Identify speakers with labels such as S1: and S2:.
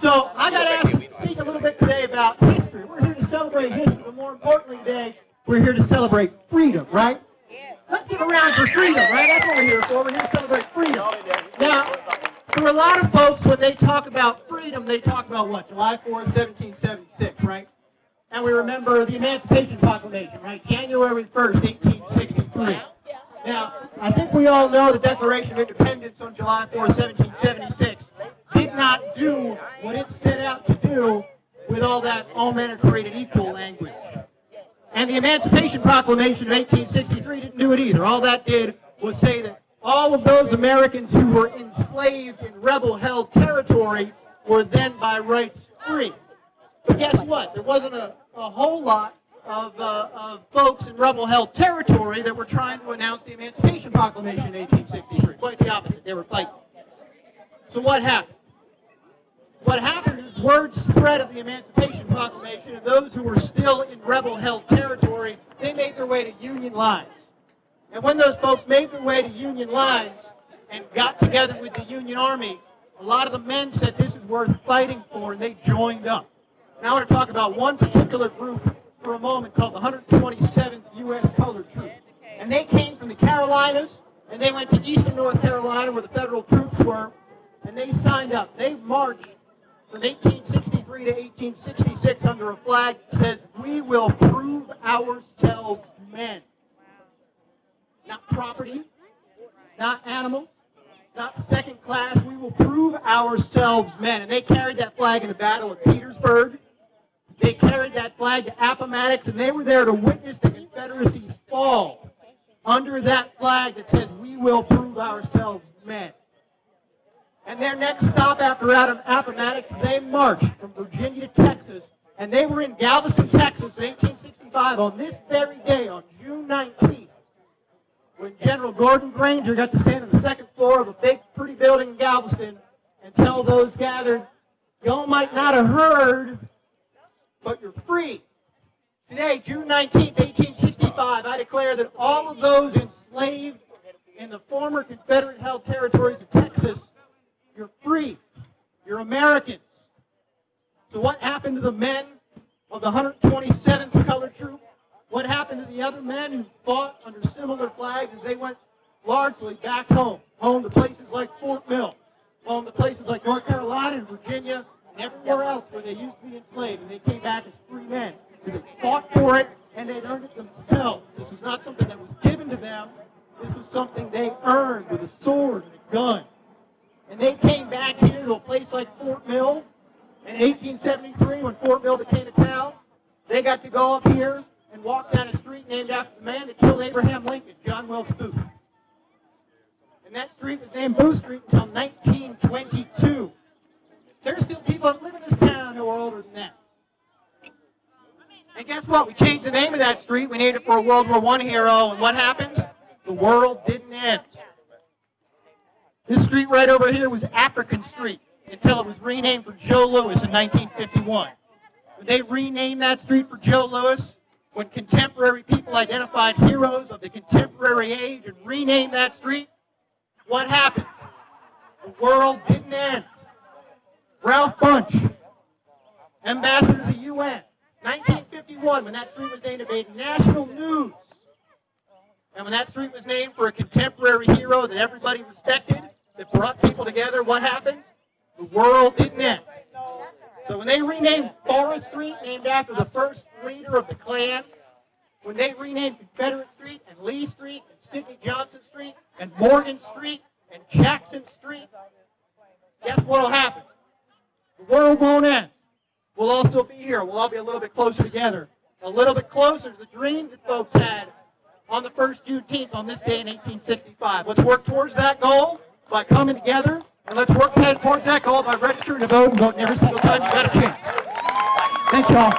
S1: So I got asked to speak a little bit today about history. We're here to celebrate history, but more importantly today, we're here to celebrate freedom, right? Let's give a round for freedom, right? That's what we're here for. We're here to celebrate freedom. Now, for a lot of folks, when they talk about freedom, they talk about what? July 4th, 1776, right? And we remember the Emancipation Proclamation, right? January 1st, 1863. Now, I think we all know the Declaration of Independence on July 4th, 1776 did not do what it set out to do with all that all men are created equal language. And the Emancipation Proclamation of 1863 didn't do it either. All that did was say that all of those Americans who were enslaved in rebel-held territory were then by rights free. But guess what? There wasn't a whole lot of folks in rebel-held territory that were trying to announce the Emancipation Proclamation in 1863. Quite the opposite. They were fighting. So what happened? What happened is word spread of the Emancipation Proclamation, and those who were still in rebel-held territory, they made their way to Union lines. And when those folks made their way to Union lines and got together with the Union Army, a lot of the men said this is worth fighting for, and they joined up. Now I want to talk about one particular group for a moment called the 127th U.S. Colored Troops. And they came from the Carolinas, and they went to eastern North Carolina where the federal troops were, and they signed up. They marched from 1863 to 1866 under a flag that says, "We will prove ourselves men." Not property, not animals, not second class. We will prove ourselves men. And they carried that flag in the Battle of Petersburg. They carried that flag to Appomattox, and they were there to witness the Confederacy's fall under that flag that says, "We will prove ourselves men." And their next stop after Appomattox, they marched from Virginia to Texas, and they were in Galveston, Texas in 1865 on this very day, on June 19th, when General Gordon Granger got to stand on the second floor of a big, pretty building in Galveston and tell those gathered, "Y'all might not have heard, but you're free." Today, June 19th, 1865, I declare that all of those enslaved in the former Confederate-held territories of Texas, you're free. You're Americans. So what happened to the men of the 127th Colored Troop? What happened to the other men who fought under similar flags as they went largely back home to places like Fort Mill, home to places like North Carolina and Virginia, and everywhere else where they used to be enslaved, and they came back as free men. Because they fought for it, and they earned it themselves. This was not something that was given to them. This was something they earned with a sword and a gun. And they came back here to a place like Fort Mill. In 1873, when Fort Mill became a town, they got to go up here and walk down a street named after the man that killed Abraham Lincoln, John Wilkes Booth. And that street was named Booth Street until 1922. There's still people that live in this town who are older than that. And guess what? We changed the name of that street. We named it for a World War I hero. And what happened? The world didn't end. This street right over here was African Street until it was renamed for Joe Louis in 1951. When they renamed that street for Joe Louis, when contemporary people identified heroes of the contemporary age and renamed that street, what happened? The world didn't end. Ralph Bunche, ambassador to the UN, 1951, when that street was named, it made national news. And when that street was named for a contemporary hero that everybody respected, that brought people together, what happened? The world didn't end. So when they renamed Forest Street, named after the first leader of the Klan, when they renamed Confederate Street and Lee Street and Sidney Johnson Street and Morgan Street and Jackson Street, guess what will happen? The world won't end. We'll all still be here. We'll all be a little bit closer together, a little bit closer to the dream that folks had on the first Juneteenth on this day in 1865. Let's work towards that goal by coming together, and let's work towards that goal by registering to vote and voting every single time you got a chance. Thank y'all.